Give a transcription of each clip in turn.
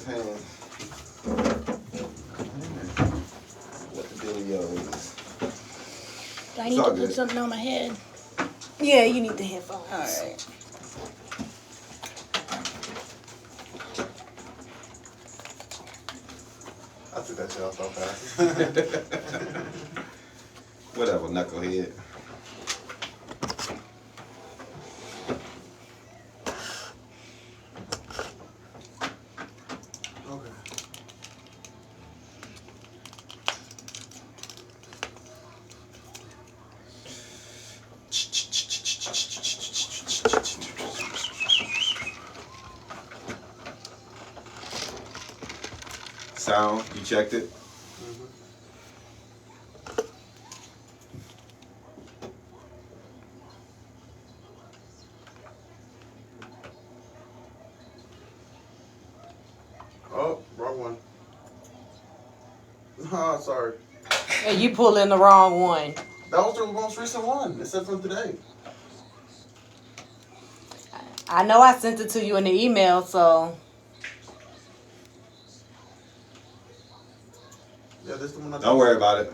his hands. What the dealio is. Do I need to put something on my head? Yeah, you need the headphones. All right. I took that shit off so fast. Whatever, knucklehead. Okay. Sound, you checked it? Oh, wrong one. Oh, sorry. Hey, you pulling the wrong one. That was the most recent one. It said from today. I know I sent it to you in the email, so. Yeah, this the one. Don't worry about it.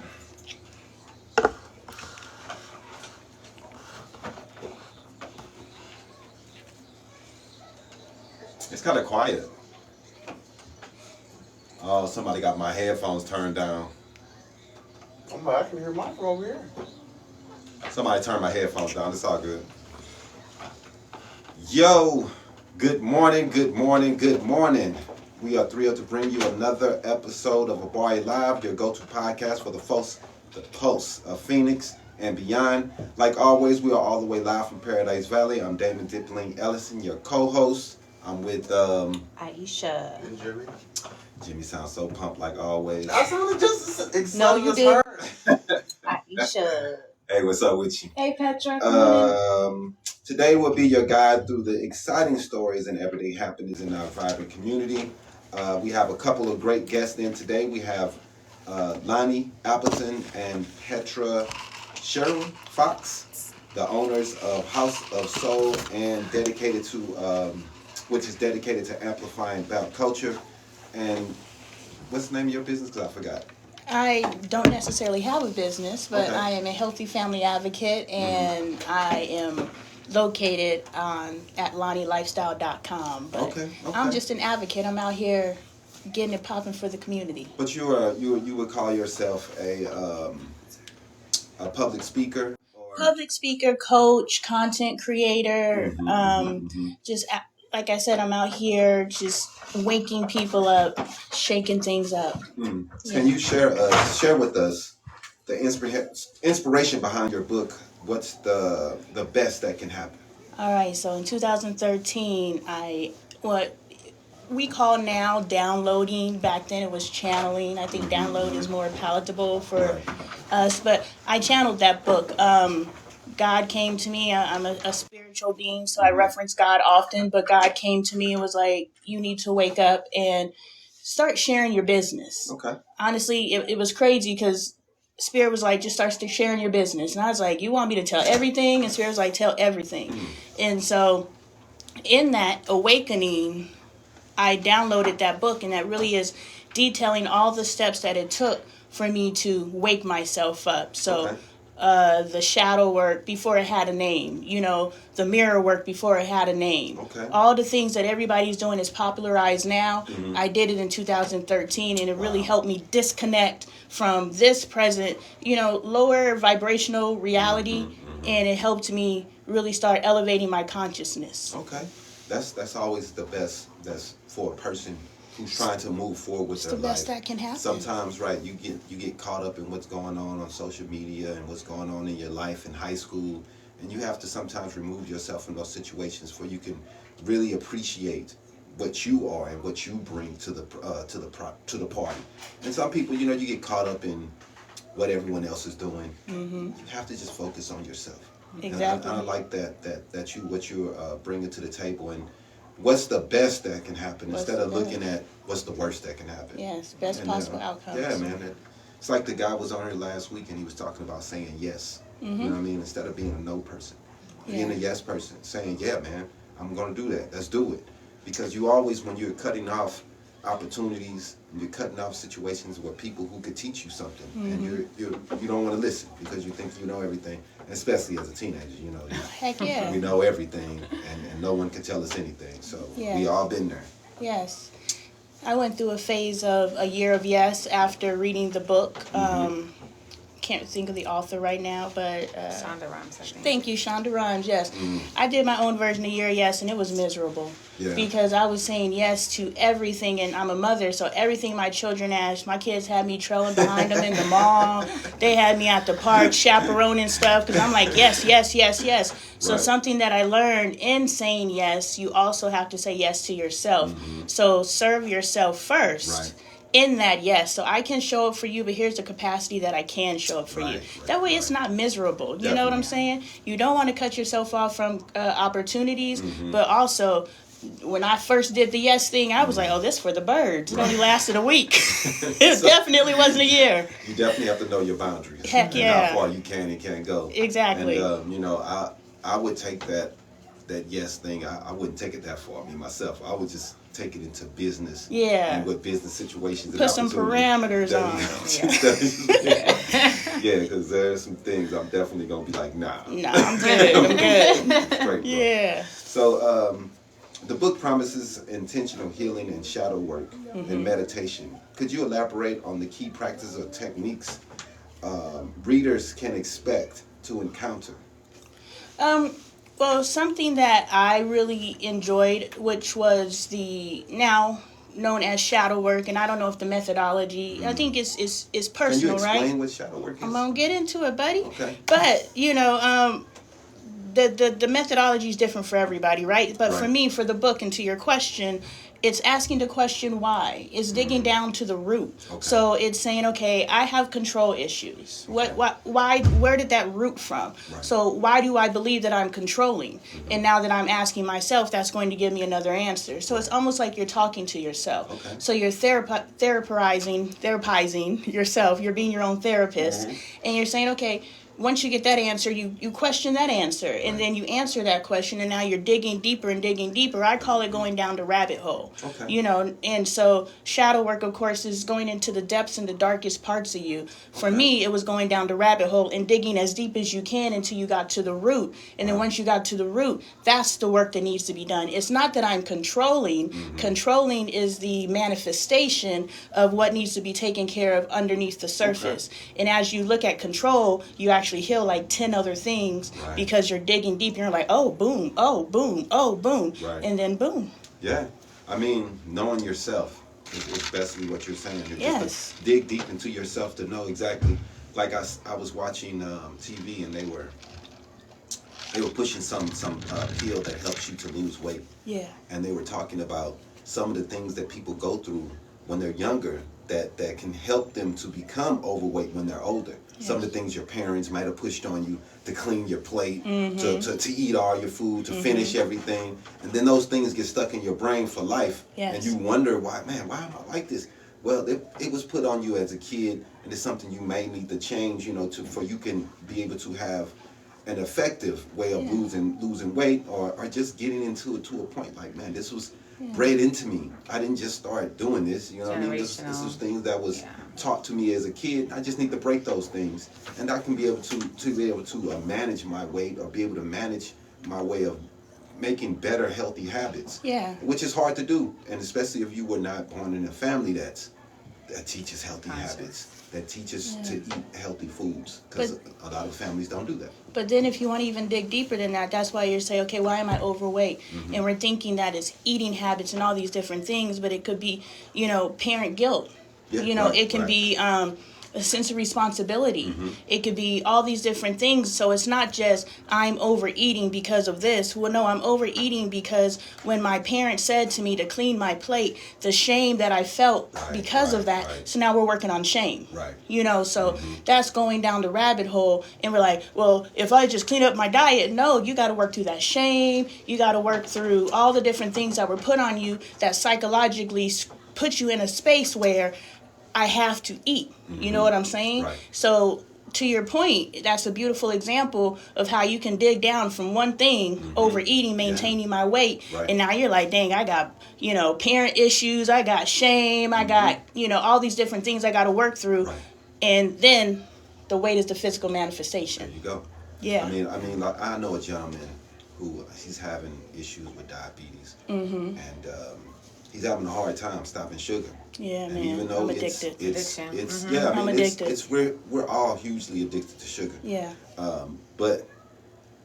It's kind of quiet. Oh, somebody got my headphones turned down. I can hear mine from over here. Somebody turned my headphones down. It's all good. Yo, good morning, good morning, good morning. We are thrilled to bring you another episode of Habari Live, your go-to podcast for the folks, the pulse of Phoenix and beyond. Like always, we are all the way live from Paradise Valley. I'm Damon Dipling Ellison, your co-host. I'm with Aisha. And Jimmy. Jimmy sounds so pumped like always. I sounded just as excited. No, you did. Aisha. Hey, what's up with you? Hey, Petra. Today will be your guide through the exciting stories and everyday happenings in our vibrant community. We have a couple of great guests in today. We have Lonnie Appleton and Petra Sharon Fox, the owners of House of Soul and dedicated to, which is dedicated to amplifying Black culture. And what's the name of your business? Because I forgot. I don't necessarily have a business, but Okay. I am a healthy family advocate, and I am located at LonnieLifestyle.com. But Okay. I'm just an advocate. I'm out here getting it popping for the community. But you would call yourself a public speaker? Or? Public speaker, coach, content creator. Just like I said, I'm out here just waking people up, shaking things up. Yeah. Can you share with us the inspiration behind your book? What's the best that can happen? All right, so in 2013, what we call now downloading. Back then it was channeling. I think download is more palatable for us, but I channeled that book. God came to me. I'm a spiritual being, so I reference God often, but God came to me and was like, you need to wake up and start sharing your business. Okay. Honestly, it was crazy because Spirit was like, just start sharing your business. And I was like, you want me to tell everything? And Spirit was like, tell everything. And so in that awakening, I downloaded that book, and that really is detailing all the steps that it took for me to wake myself up. So the shadow work before it had a name, the mirror work before it had a name. Okay. All the things that everybody's doing is popularized now. I did it in 2013, and it really helped me disconnect from this present, lower vibrational reality, and it helped me really start elevating my consciousness. Okay. That's always the best. That's for a person who's trying to move forward with their life. It's the best that can happen. Sometimes, right, you get caught up in what's going on social media and what's going on in your life in high school, and you have to sometimes remove yourself from those situations where you can really appreciate what you are and what you bring to the party. And some people, you get caught up in what everyone else is doing. You have to just focus on yourself. Exactly. And I like that what you're bringing to the table, and what's the best that can happen instead of looking at what's the worst that can happen. Yes, best possible outcomes. Yeah, man. It's like the guy was on here last week and he was talking about saying yes. You know what I mean? Instead of being a no person, being a yes person, saying, yeah, man, I'm going to do that. Let's do it. Because you always, when you're cutting off opportunities, you're cutting off situations where people who could teach you something, and you don't want to listen because you think you know everything, especially as a teenager. Heck yeah. We know everything, and no one can tell us anything. So we all been there. Yes. I went through a phase of a year of yes after reading the book. Can't think of the author right now, but Shonda Rhimes, I think. Thank you, Shonda Rhimes. Yes, I did my own version of Year Yes, and it was miserable because I was saying yes to everything, and I'm a mother, so everything my children asked. My kids had me trailing behind them in the mall. They had me at the park chaperoning stuff because I'm like yes, yes, yes, yes. So something that I learned in saying yes, you also have to say yes to yourself. So serve yourself first. Right. In that, yes. So I can show up for you, but here's the capacity that I can show up for you. That way it's not miserable. You know what I'm saying? You don't want to cut yourself off from opportunities, but also when I first did the yes thing, I was like, oh, this for the birds. It only lasted a week. It definitely wasn't a year. You definitely have to know your boundaries. Heck yeah. And how far you can and can't go. Exactly. And, I would take that yes thing, I wouldn't take it that far, me, myself. I would just take it into business. Yeah. And with business situations. Put some parameters on. Yeah, because there's some things I'm definitely going to be like, nah. Nah, I'm good. I'm good. Straight, yeah. So, the book promises intentional healing and shadow work and meditation. Could you elaborate on the key practices or techniques readers can expect to encounter? Well, something that I really enjoyed, which was the now known as shadow work, and I don't know if the methodology, I think it's personal, right? Can you explain what shadow work is? I'm going to get into it, buddy. Okay. But, the methodology is different for everybody, right? But for me, for the book, and to your question, it's asking the question why. It's digging down to the root. Okay. So it's saying, okay, I have control issues. Okay. Why? Where did that root from? Right. So why do I believe that I'm controlling? And now that I'm asking myself, that's going to give me another answer. So it's almost like you're talking to yourself. Okay. So you're therapizing yourself. You're being your own therapist, and you're saying, okay, once you get that answer, you question that answer, and then you answer that question, and now you're digging deeper and digging deeper. I call it going down the rabbit hole. Okay. And so shadow work, of course, is going into the depths and the darkest parts of you. For me, it was going down the rabbit hole and digging as deep as you can until you got to the root. And then once you got to the root, that's the work that needs to be done. It's not that I'm controlling. Controlling is the manifestation of what needs to be taken care of underneath the surface. And as you look at control, you actually heal like 10 other things because you're digging deep and you're like, oh, boom, oh, boom, oh, boom, and then boom. Yeah. I mean, knowing yourself is basically what you're saying. Yes. Just to dig deep into yourself to know exactly. Like I was watching TV, and they were pushing some pill that helps you to lose weight. Yeah. And they were talking about some of the things that people go through when they're younger that can help them to become overweight when they're older. Yes. Some of the things your parents might have pushed on you to clean your plate, to eat all your food, to finish everything. And then those things get stuck in your brain for life. Yes. And you wonder, why am I like this? Well, it was put on you as a kid, and it's something you may need to change, for you can be able to have an effective way of losing weight or just getting into it to a point like, man, this was bred into me. I didn't just start doing this, you know what I mean? This is things that was taught to me as a kid. I just need to break those things, and I can be able to manage my weight or be able to manage my way of making better healthy habits. Yeah. Which is hard to do, and especially if you were not born in a family that teaches healthy habits, that teaches to eat healthy foods, because a lot of families don't do that. But then if you want to even dig deeper than that, that's why you're saying, okay, why am I overweight? And we're thinking that it's eating habits and all these different things, but it could be, parent guilt. Yeah, it can be a sense of responsibility. It could be all these different things. So it's not just I'm overeating because of this. Well, no, I'm overeating because when my parents said to me to clean my plate, the shame that I felt because of that. So now we're working on shame. So that's going down the rabbit hole. And we're like, well, if I just clean up my diet, no, you got to work through that shame. You got to work through all the different things that were put on you that psychologically put you in a space where I have to eat. You know what I'm saying? So to your point, that's a beautiful example of how you can dig down from one thing, overeating, maintaining my weight, Right. and now you're like, dang, I got, parent issues, I got shame, I got, all these different things I got to work through. Right. And then the weight is the physical There manifestation. you go. Yeah. I mean, like, I know a gentleman who he's having issues with diabetes, and he's having a hard time stopping sugar. Yeah, and man. even though I'm it's Addiction. yeah, I mean, I'm addicted. it's we're all hugely addicted to sugar. Yeah. But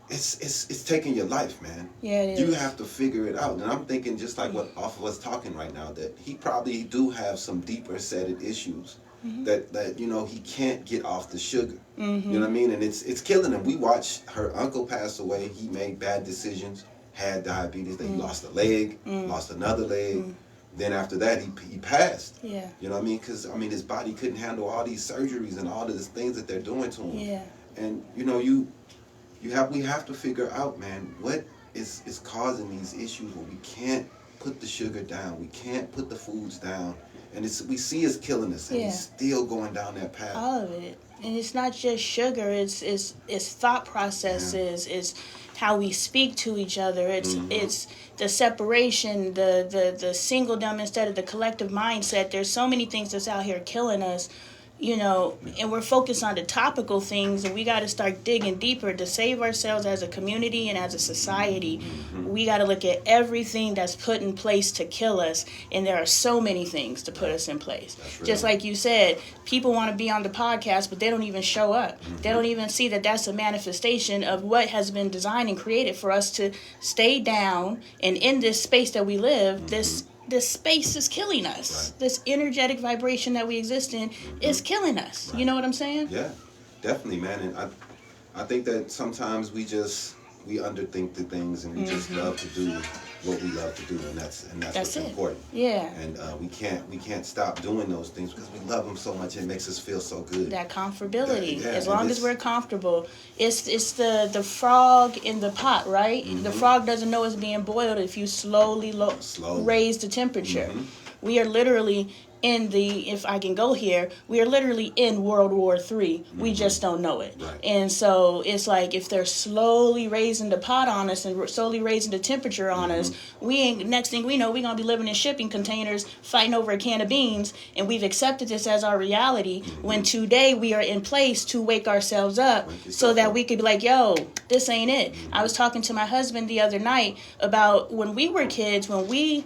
it's taking your life, man. Yeah, it You is. have to figure it out. And I'm thinking, just like what off of us talking right now, that he probably do have some deeper seated issues that he can't get off the sugar. You know what I mean? And it's killing him. We watched her uncle pass away. He made bad decisions, had diabetes. He lost a leg, lost another leg. Then after that, he passed. Yeah. You know what I mean? Because his body couldn't handle all these surgeries and all of these things that they're doing to him. Yeah. And we have to figure out, man, what is causing these issues where we can't put the sugar down, we can't put the foods down, and we see it's killing us, and Yeah. we're still going down that path. All of it. And it's not just sugar, it's thought processes, it's how we speak to each other, it's the separation, the singledom instead of the collective mindset. There's so many things that's out here killing us, and we're focused on the topical things, and we got to start digging deeper to save ourselves as a community and as a society. We got to look at everything that's put in place to kill us, and there are so many things to put us in place. Just like you said, people want to be on the podcast, but they don't even show up. They don't even see that that's a manifestation of what has been designed and created for us to stay down, and in this space that we live, this space is killing us. Right. This energetic vibration that we exist in is killing us. Right. You know what I'm saying? Yeah, definitely, man. And I think that sometimes we underthink the things, and we just love to do what we love to do, and that's what's it. important. Yeah. And we can't stop doing those things because we love them so much. It makes us feel so good. That comfortability. Yeah, as and long as we're comfortable. It's the frog in the pot, right? The frog doesn't know it's being boiled if you slowly raise the temperature. We are literally if I can go here, we are literally in World War III. We just don't know it. Right. And so it's like if they're slowly raising the pot on us and slowly raising the temperature on us, next thing we know, we're going to be living in shipping containers fighting over a can of beans, and we've accepted this as our reality when today we are in place to wake ourselves up so that we could be like, yo, this ain't it. I was talking to my husband the other night about when we were kids, when we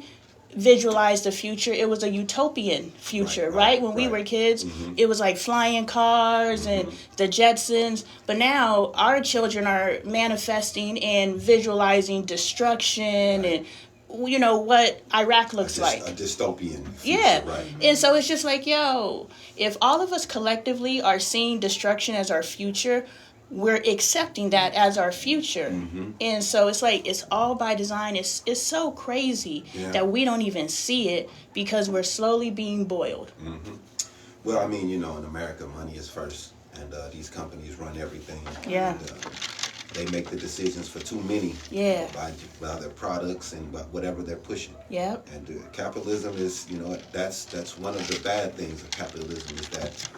visualized the future, it was a utopian future, right? When we were kids, it was like flying cars and the Jetsons. But now our children are manifesting and visualizing destruction and what Iraq looks like. A dystopian future, Yeah. right? And so it's just like, yo, if all of us collectively are seeing destruction as our future, we're accepting that as our future. And so it's like, it's all by design. It's so crazy that we don't even see it because we're slowly being boiled. Well, I mean, in America, money is first, and these companies run everything. Yeah. And, they make the decisions for too many. Yeah. By their products and by whatever they're pushing. Yep. And capitalism is, that's one of the bad things of capitalism is that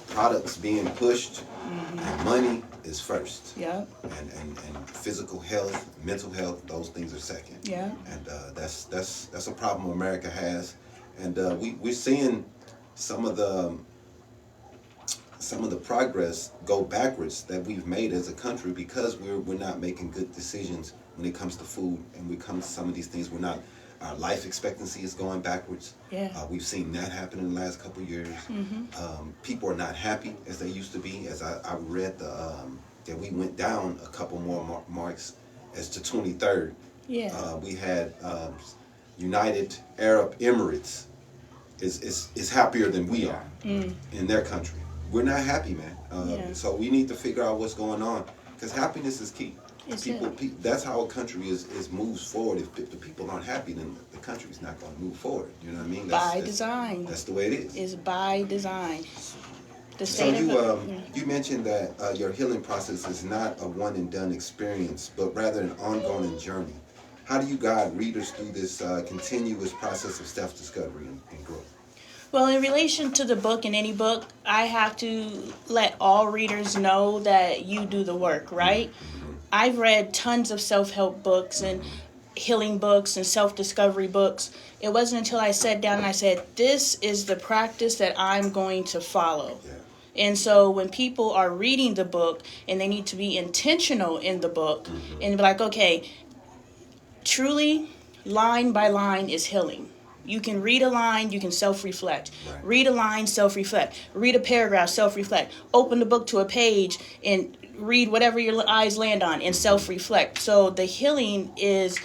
products being pushed and money is first. Yep. And physical health, mental health, those things are second. Yeah. And that's a problem America has. And we're seeing some of the progress go backwards that we've made as a country because we're not making good decisions when it comes to food, and when it comes to some of these things, our life expectancy is going backwards. Yeah. We've seen that happen in the last couple of years. People are not happy as they used to be. As I read that we went down a couple more marks as to 23rd. Yeah. We had United Arab Emirates is happier than we are in their country. We're not happy, man. So we need to figure out what's going on, because happiness is key. That's how a country is moves forward. If the people aren't happy, then the country's not going to move forward. You know what I mean? By design. That's the way it is. It's by design. So you mentioned that your healing process is not a one and done experience, but rather an ongoing journey. How do you guide readers through this continuous process of self-discovery and growth? Well, in relation to the book, in any book, I have to let all readers know that you do the work, right? I've read tons of self-help books and healing books and self-discovery books. It wasn't until I sat down and I said, this is the practice that I'm going to follow. Yeah. And so when people are reading the book and they need to be intentional in the book and be like, okay, truly, line by line is healing. You can read a line, you can self-reflect. Right. Read a line, self-reflect. Read a paragraph, self-reflect. Open the book to a page and read whatever your eyes land on and self-reflect. So the healing is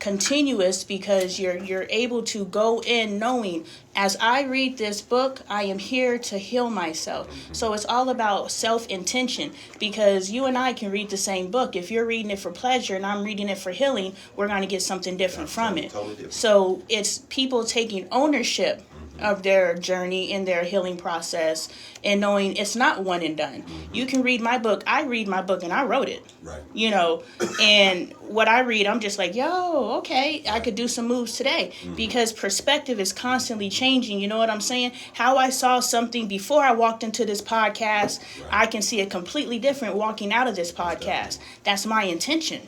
continuous because you're able to go in knowing, as I read this book, I am here to heal myself. So it's all about self-intention, because you and I can read the same book. If you're reading it for pleasure and I'm reading it for healing, we're going to get something different from it. Totally different. So it's people taking ownership of their journey in their healing process and knowing it's not one and done. You can read my book. I read my book and I wrote it. Right. You know, and what I read, I'm just like, yo, okay, I could do some moves today, because perspective is constantly changing. You know what I'm saying? How I saw something before I walked into this podcast, I can see it completely different walking out of this podcast. That's my intention.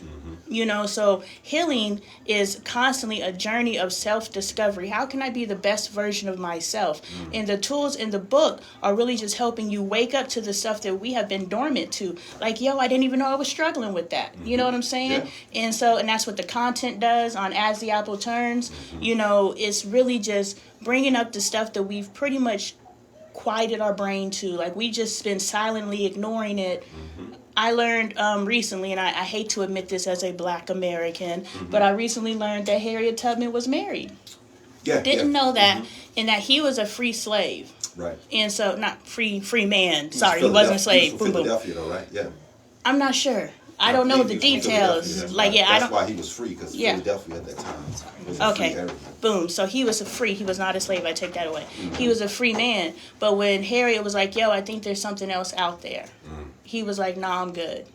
You know, so healing is constantly a journey of self-discovery. How can I be the best version of myself? And the tools in the book are really just helping you wake up to the stuff that we have been dormant to. Like, yo, I didn't even know I was struggling with that. You know what I'm saying? Yeah. And so, and that's what the content does on As the Apple Turns. You know, it's really just bringing up the stuff that we've pretty much quieted our brain to. Like, we just been silently ignoring it. I learned recently, and I hate to admit this as a Black American, but I recently learned that Harriet Tubman was married. Yeah. Didn't know that, and that he was a free slave. Right. And so, not free man. Sorry, he wasn't a slave. He was Boom, from boom. Philadelphia, though, right? Yeah. I'm not sure. I don't know the He was from details. Philadelphia, Like, yeah, I that's don't. why he was free, because Yeah. Philadelphia at that time was a free Okay, area. boom. So he was a free. He was not a slave. I take that away. He was a free man. But when Harriet was like, "Yo, I think there's something else out there," he was like, "Nah, I'm good."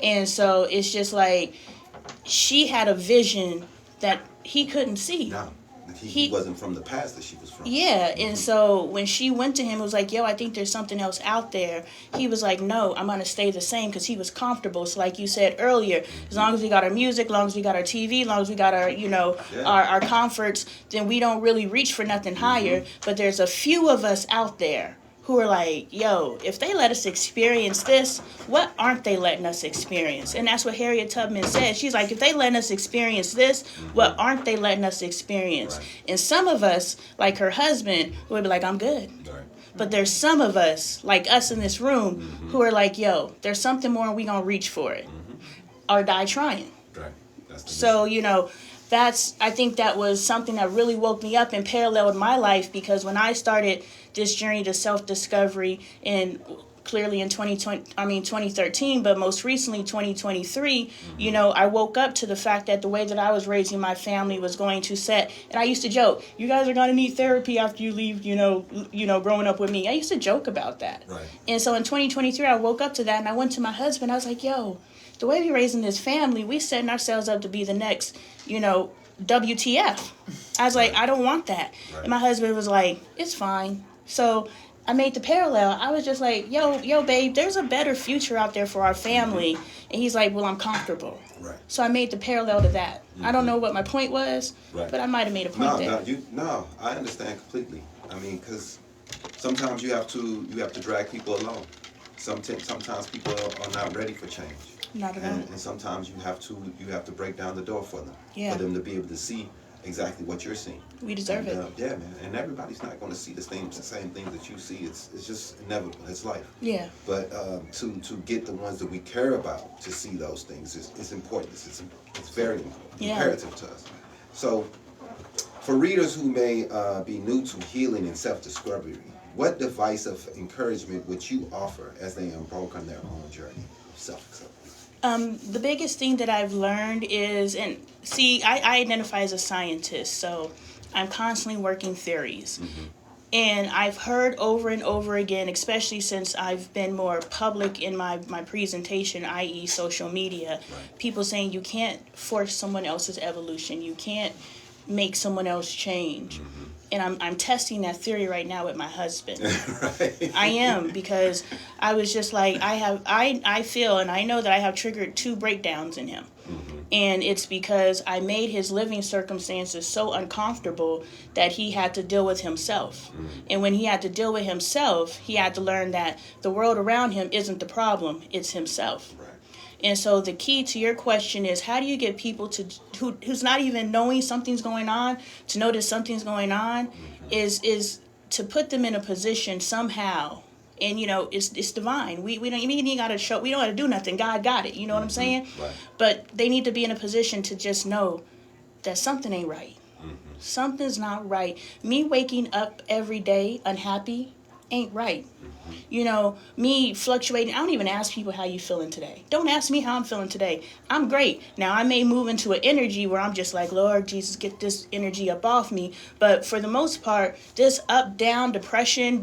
And so it's just like she had a vision that he couldn't see. No, he wasn't from the past that she was from. Yeah, and so when she went to him, it was like, yo, I think there's something else out there. He was like, no, I'm going to stay the same, because he was comfortable. So like you said earlier, as long as we got our music, as long as we got our TV, as long as we got our, you know, our comforts, then we don't really reach for nothing higher. But there's a few of us out there who are like, yo, if they let us experience this, what aren't they letting us experience? And that's what Harriet Tubman said. She's like, if they letting us experience this, what aren't they letting us experience? Right. And some of us, like her husband, would be like, I'm good. Right. But there's some of us, like us in this room, who are like, yo, there's something more and we gonna reach for it. Or die trying. Right. That's the So, you know, I think that was something that really woke me up and paralleled my life, because when I started this journey to self-discovery, and clearly in 2013, but most recently 2023, you know, I woke up to the fact that the way that I was raising my family was going to set, and I used to joke, you guys are going to need therapy after you leave, you know, growing up with me. I used to joke about that. Right. And so in 2023, I woke up to that, and I went to my husband. I was like, yo, the way we're raising this family, we setting ourselves up to be the next, you know, WTF. I was like, I don't want that. Right. And my husband was like, it's fine. So I made the parallel. I was just like, yo, babe, there's a better future out there for our family. And he's like, well, I'm comfortable. Right. So I made the parallel to that. I don't know what my point was, Right. but I might have made a point there. No, I understand completely. I mean, because sometimes you have to drag people along. Sometimes people are not ready for change. Not at all. And sometimes you have to break down the door for them. Yeah. For them to be able to see exactly what you're seeing. We deserve it. Yeah, man. And everybody's not going to see the same things that you see. It's just inevitable. It's life. Yeah. But to get the ones that we care about to see those things is important. It's very imperative to us. So, for readers who may be new to healing and self-discovery, what device of encouragement would you offer as they embark on their own journey of self-discovery? The biggest thing that I've learned is, and see, I identify as a scientist, so I'm constantly working theories. And I've heard over and over again, especially since I've been more public in my presentation, i.e. social media, people saying you can't force someone else's evolution. You can't make someone else change. And I'm testing that theory right now with my husband. Right. I am, because I was just like, I feel and I know that I have triggered 2 breakdowns in him. And it's because I made his living circumstances so uncomfortable that he had to deal with himself. And when he had to deal with himself, he had to learn that the world around him isn't the problem, it's himself. Right. And so the key to your question is, how do you get people to who's not even knowing something's going on to notice something's going on? Is to put them in a position somehow. And it's divine. We don't even gotta show. We don't gotta do nothing. God got it. You know what I'm saying? Right. But they need to be in a position to just know that something ain't right. Something's not right. Me waking up every day unhappy ain't right. Me fluctuating. I don't even ask people how you feeling today. Don't ask me how I'm feeling today. I'm great. Now I may move into an energy where I'm just like, Lord Jesus, get this energy up off me. But for the most part, this up, down, depression,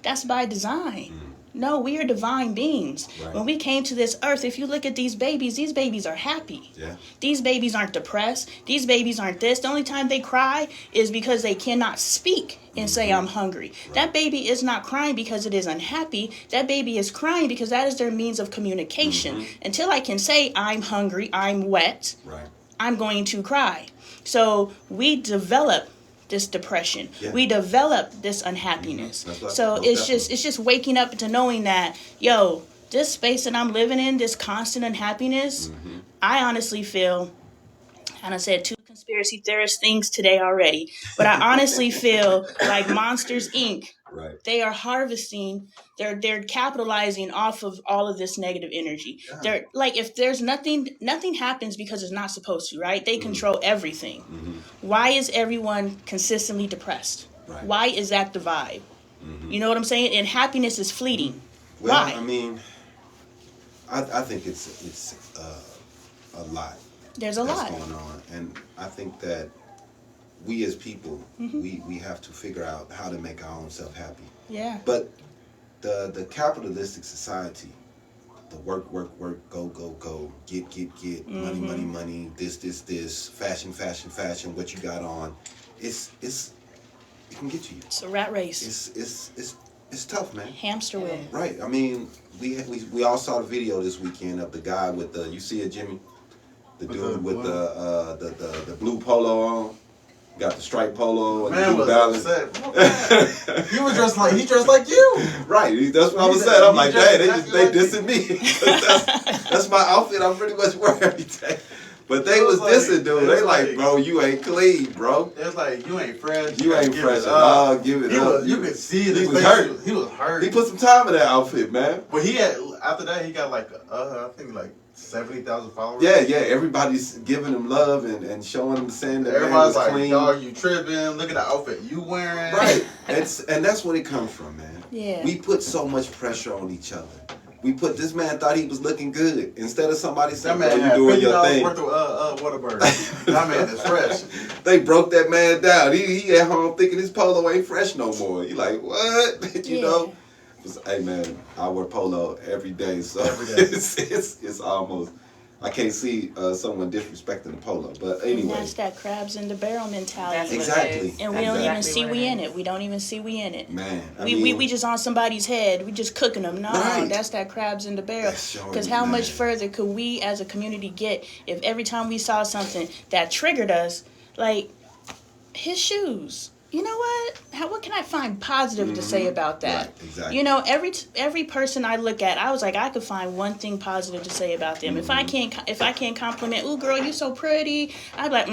that's by design. No, we are divine beings. Right. When we came to this earth, if you look at these babies are happy. Yeah. These babies aren't depressed. These babies aren't this. The only time they cry is because they cannot speak and say, I'm hungry. Right. That baby is not crying because it is unhappy. That baby is crying because that is their means of communication. Until I can say, I'm hungry, I'm wet, Right. I'm going to cry. So we develop this depression. Yeah. We develop this unhappiness. Right. So it's just waking up to knowing that, this space that I'm living in, this constant unhappiness, I honestly feel, and I said 2 conspiracy theorist things today already, but I honestly feel like Monsters Inc. Right. They are harvesting, they're capitalizing off of all of this negative energy. Yeah. They're like, if there's nothing happens because it's not supposed to, right? They control everything. Why is everyone consistently depressed? Right. Why is that the vibe? You know what I'm saying? And happiness is fleeting. Well, Why? I mean, I think it's a lot. There's a lot going on, and I think that we as people, we have to figure out how to make our own self happy. Yeah. But the capitalistic society, the work, go, get, money, this, fashion, what you got on, it can get to you. It's a rat race. It's tough, man. Hamster wheel. Right. I mean, we all saw the video this weekend of the guy with the, you see it, Jimmy? The dude with the blue polo on, got the striped polo and the New Balance. He dressed like you. Right, that's what I was saying. I'm like, dang, they dissing me. that's my outfit. I'm pretty much wear every day. But they was dissing, dude. They like, bro, you ain't clean, bro. It's like, you ain't fresh. You ain't fresh at all. Give it up. You could see it. He was hurt. He was hurt. He put some time in that outfit, man. But he had, after that, he got like, I think like 70,000 followers. Yeah. Everybody's giving him love and showing him, saying that everybody's man was like, clean. dog, you tripping? Look at the outfit you wearing. Right. And that's where it comes from, man. Yeah. We put so much pressure on each other. This man thought he was looking good. Instead of somebody saying, that man you had doing your $50 thing. worth of Whataburger. That man is fresh. They broke that man down. He at home thinking his polo ain't fresh no more. You like, what? you know? Hey, man, I wear polo every day. So every day. it's almost, I can't see someone disrespecting the polo. But anyway. And that's that crabs in the barrel mentality. Exactly. And we don't even see we in it. We don't even see we in it. Man. We just on somebody's head. We just cooking them. No, right. That's that crabs in the barrel. Because how much further could we as a community get if every time we saw something that triggered us, like his shoes. You know what? What can I find positive to say about that? Right, exactly. You know, every person I look at, I was like, I could find one thing positive to say about them. If I can't compliment, ooh, girl, you so pretty, I'd be like,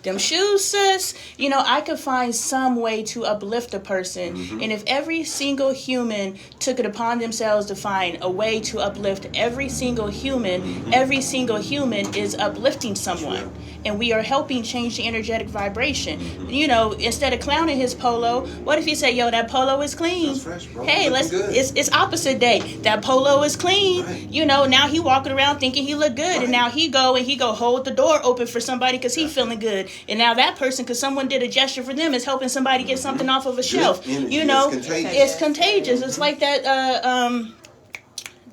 them shoes, sis. You know, I could find some way to uplift a person. And if every single human took it upon themselves to find a way to uplift every single human is uplifting someone. And we are helping change the energetic vibration. You know, instead of clowning his polo, what if he said, yo, that polo is clean? That's fresh, bro. Hey, it's opposite day. That polo is clean. Right. You know, now he walking around thinking he look good. Right. And now he go hold the door open for somebody because he feeling good. And now that person, because someone did a gesture for them, is helping somebody get something off of a shelf. You know, it's contagious. It's like that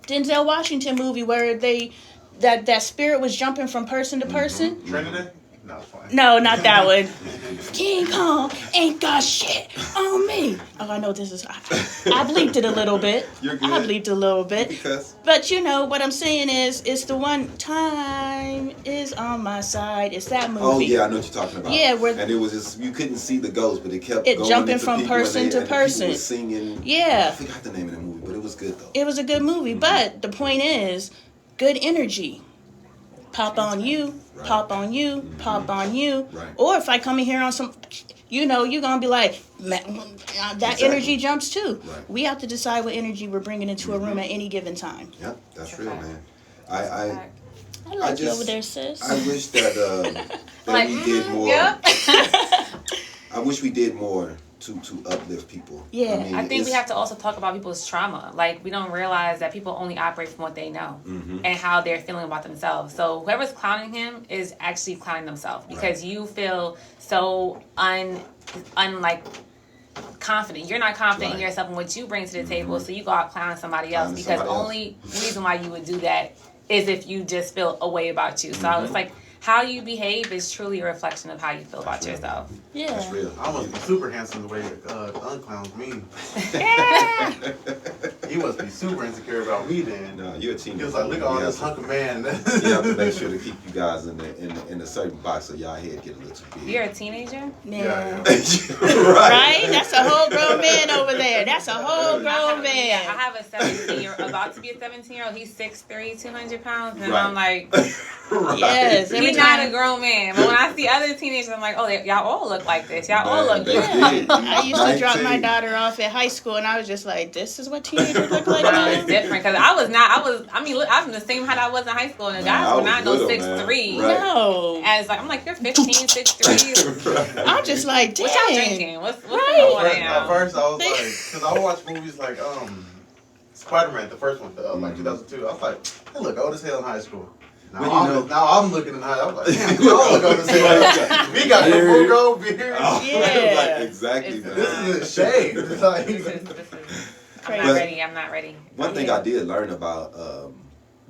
Denzel Washington movie where that spirit was jumping from person to person. Trinity? No, it's fine. No, not that one. King Kong ain't got shit on me. Oh, I know this is. I bleeped it a little bit. You're good. I bleeped a little bit. Because But you know what I'm saying is, it's the one time is on my side. It's that movie. oh yeah, I know what you're talking about. Yeah, where and it was just you couldn't see the ghost, but it kept It going jumping into from people person and to and the person. People was singing. I Yeah, forgot the name of the movie, but it was good though. it was a good movie. But the point is, good energy. Pop on you, Right. pop on you, pop on you. Right. Or if I come in here on some, you're gonna be like, that Exactly. energy jumps too. Right. We have to decide what energy we're bringing into a room at any given time. Yep, that's That's a real, fact. man. That's a I fact. I like you just- over there, sis. I wish that Like, we did more. yep. I wish we did more to uplift people. Yeah. mean, I think we it's- have to also talk about people's trauma. Like, we don't realize that people only operate from what they know Mhm. and how they're feeling about themselves. So whoever's clowning him is actually clowning themselves because you feel so like confident. You're not confident in Right. yourself and what you bring to the table, so you go out clowning somebody else Clowning because somebody else. only reason why you would do that is if you just feel a way about you. So it's like how you behave is truly a reflection of how you feel about That's right. yourself. Yeah. That's real. I must be super handsome the way the unclown's me. Yeah. He must be super insecure about me then. No, you're a team. He was like, look at all You this have hunk of man. to- You have to make sure to keep you guys in a certain box so y'all head get a little too big. You're a teenager? Yeah. right. Right? That's a whole grown man over there. That's a whole grown I man. have a 17-year-old, about to be a 17-year-old. He's 6'3", 200 pounds, and Right. I'm like, Right. Yes, every he's not a time. grown man. But when I see other teenagers, I'm like, oh, y'all all look like this. Y'all all Man, look they young. did. I used to drop my 19. daughter off at high school, and I was just like, "This is what teenagers look like No, now." it's different because I mean, look, I'm the same height I was in high school, and the Man, guys I were was not no little, 6'3". man. Right. No, And it's like, I'm like, you're 15, 6'3". Right. I'm just like, What y'all dang. drinking? What's Right. going on At now? first, I was like, because I would watch movies like Spider-Man, the first one, like 2002. I was like, they look old as hell in high school. Now, Well, now I'm looking in high. I'm like, damn, we all look old as hell. We got the full gold beard. Oh, Yeah. like, exactly. It's- man. This is a shade. It's like, This is I'm Crazy. not ready. I'm not ready. One thing Yeah. I did learn about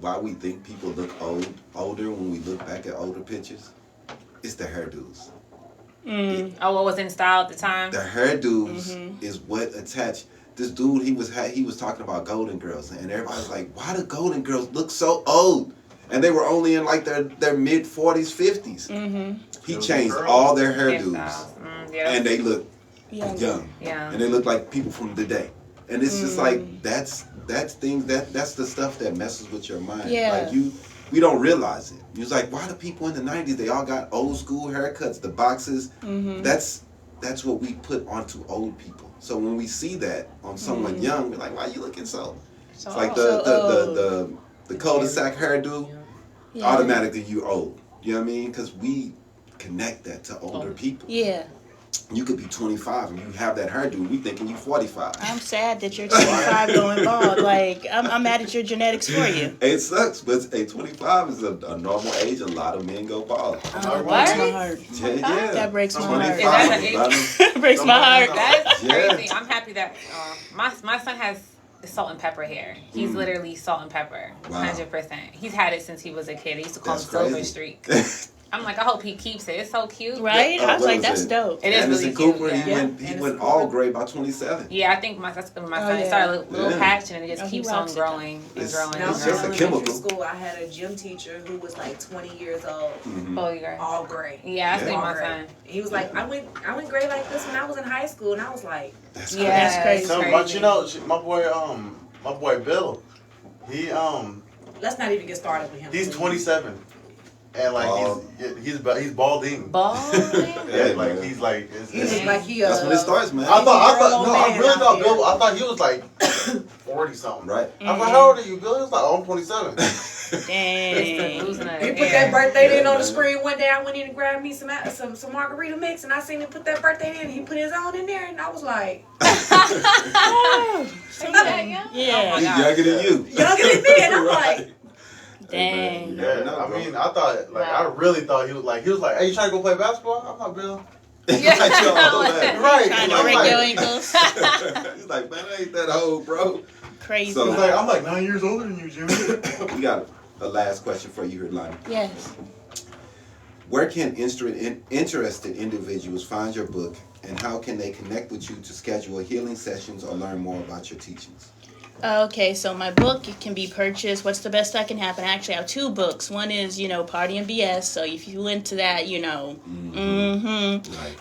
why we think people look older when we look back at older pictures, it's the hairdos. Mm. Oh, what was in style at the time? The hairdos is what attached. This dude, he was talking about Golden Girls, and everybody's like, "Why do Golden Girls look so old?" And they were only in like their mid 40s, 50s. Mm-hmm. He Those changed girls. all their Hairstyles. hairdos, Yeah. and they look Yeah. young, Yeah. and they look like people from today. And it's just like that's things that's the stuff that messes with your mind. Yeah. Like we don't realize it. You was like, why do people in the 90s, they all got old school haircuts, the boxes? Mm-hmm. That's what we put onto old people. So when we see that on someone young, we're like, why you looking so? So It's like So the cul-de-sac hairdo, Yeah. automatically you're old. You know what I mean? Because we connect that to older people. Yeah. You could be 25 and you have that hairdo, we thinking you 45. I'm sad that you're 25 going bald. Like, I'm mad at your genetics for you. It sucks, but 25 is a normal age. A lot of men go bald. Oh, what? breaks my heart. Yeah. That breaks my heart. 25. Is that an a lot of- breaks my heart. That's Yeah. crazy. I'm happy that my son has salt and pepper hair. He's literally salt and pepper, Wow. 100%. He's had it since he was a kid. I used to call That's him Silver crazy. Streak. I'm like, I hope he keeps it. It's so cute. Right? Yeah, I was what like, was that's it? dope. It is Anderson really cute. Cooper, Yeah. he Anderson went Cooper. all gray by 27. Yeah, I think that's when my Oh, son yeah. started a little Yeah. patch and it just Oh, he keeps rocks on it. growing and It's- growing When I and was just in a growing. elementary chemical. school, I had a gym teacher who was like 20 years old, Oh, you're all gray. yeah, that's Yeah. like All my gray. son. He was like, I went gray like this when I was in high school, and I was like, That's Yeah, crazy. That's crazy. so, but you know, my boy Bill, he let's not even get started with him. he's please. 27, and like Bald. he's balding. Balding? Yeah, Yeah, like man. he's like He looks like he. That's when it starts, man. I thought grown no, I man really out thought here. Bill. I thought he was like 40 something. Right. I was like, how old are you, Bill? He was like, oh, I'm 27. Dang. Losing a He put hair. that birthday Yeah, in on the man. screen one day. I went in and grabbed me some margarita mix, and I seen him put that birthday in. He put his own in there, and I was like, Oh, Ain't that young? Yeah. Oh He's my God. younger than you. younger than me, and I'm Right. like, Hey, man, Dang. you never Yeah, know, I bro. mean, I thought like Wow. I really thought he was like, hey, you trying to go play basketball? I'm like, Bill. Like your old man. Right. Trying to I'm break like- your ankles. He's like, man, I ain't that old, bro. Crazy. So- He's like, I'm like 9 years older than you, Jimmy. We got a last question for you here, Lonnie. Yes. Where can interested individuals find your book, and how can they connect with you to schedule healing sessions or learn more about your teachings? Okay, so my book, it can be purchased. What's the best that can happen? I actually have two books. One is, Party and BS. So if you into that, Right.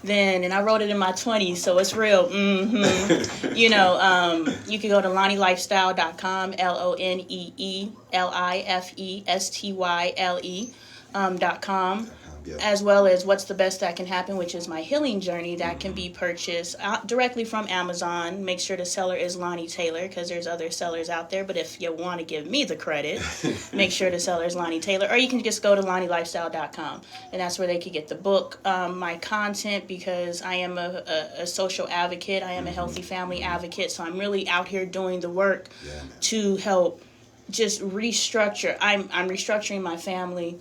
then, and I wrote it in my 20s, so it's real. You can go to LonnieLifestyle.com, LonnieLifestyle.com. Yep. As well as What's the Best That Can Happen, which is my healing journey that can be purchased directly from Amazon. Make sure the seller is Lonnie Taylor, because there's other sellers out there, but if you want to give me the credit, make sure the seller is Lonnie Taylor, or you can just go to LonnieLifestyle.com, and that's where they can get the book, my content, because I am a social advocate. I am a healthy family advocate, so I'm really out here doing the work to help just restructure. I'm restructuring my family.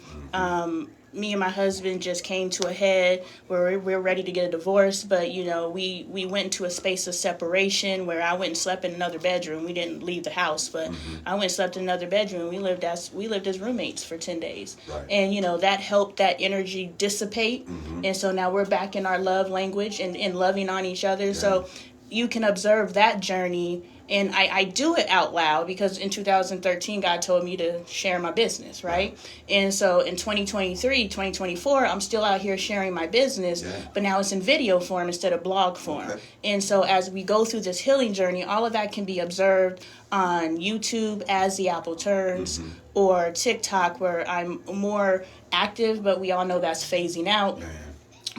Me and my husband just came to a head where we're ready to get a divorce, but we went into a space of separation where I went and slept in another bedroom. We didn't leave the house, but I went and slept in another bedroom. We lived as roommates for 10 days. Right. And that helped that energy dissipate. And so now we're back in our love language and loving on each other. So you can observe that journey. And I do it out loud because in 2013, God told me to share my business, right? And so in 2024, I'm still out here sharing my business, but now it's in video form instead of blog form. Okay. And so as we go through this healing journey, all of that can be observed on YouTube as the apple turns, or TikTok, where I'm more active, but we all know that's phasing out.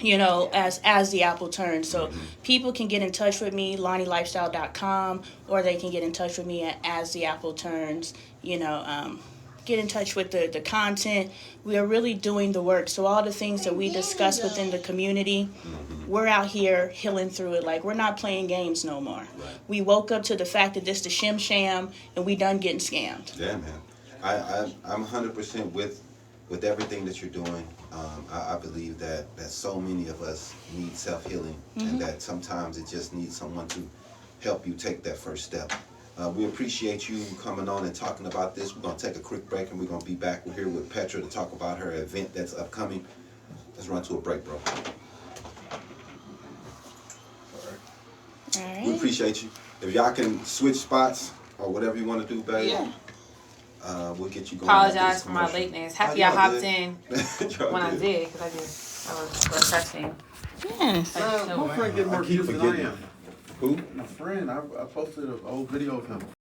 As the apple turns. So people can get in touch with me, LonnieLifestyle.com, or they can get in touch with me at As the Apple Turns. Get in touch with the content. We are really doing the work. So all the things that we discuss within the community, we're out here healing through it. Like, we're not playing games no more. Right. We woke up to the fact that this the shim sham, and we done getting scammed. Yeah, man. I'm 100% with everything that you're doing. I believe that so many of us need self-healing, and that sometimes it just needs someone to help you take that first step. We appreciate you coming on and talking about this. We're going to take a quick break, and we're going to be back. We're here with Petra to talk about her event that's upcoming. Let's run to a break, bro. All right. We appreciate you. If y'all can switch spots or whatever you want to do, babe. Yeah. We'll get you going. Apologize for my lateness. Happy I hopped in when I did. did, because I was refreshing. Yes. My friend getting more views than I am. Who? My friend, I posted an old video of him.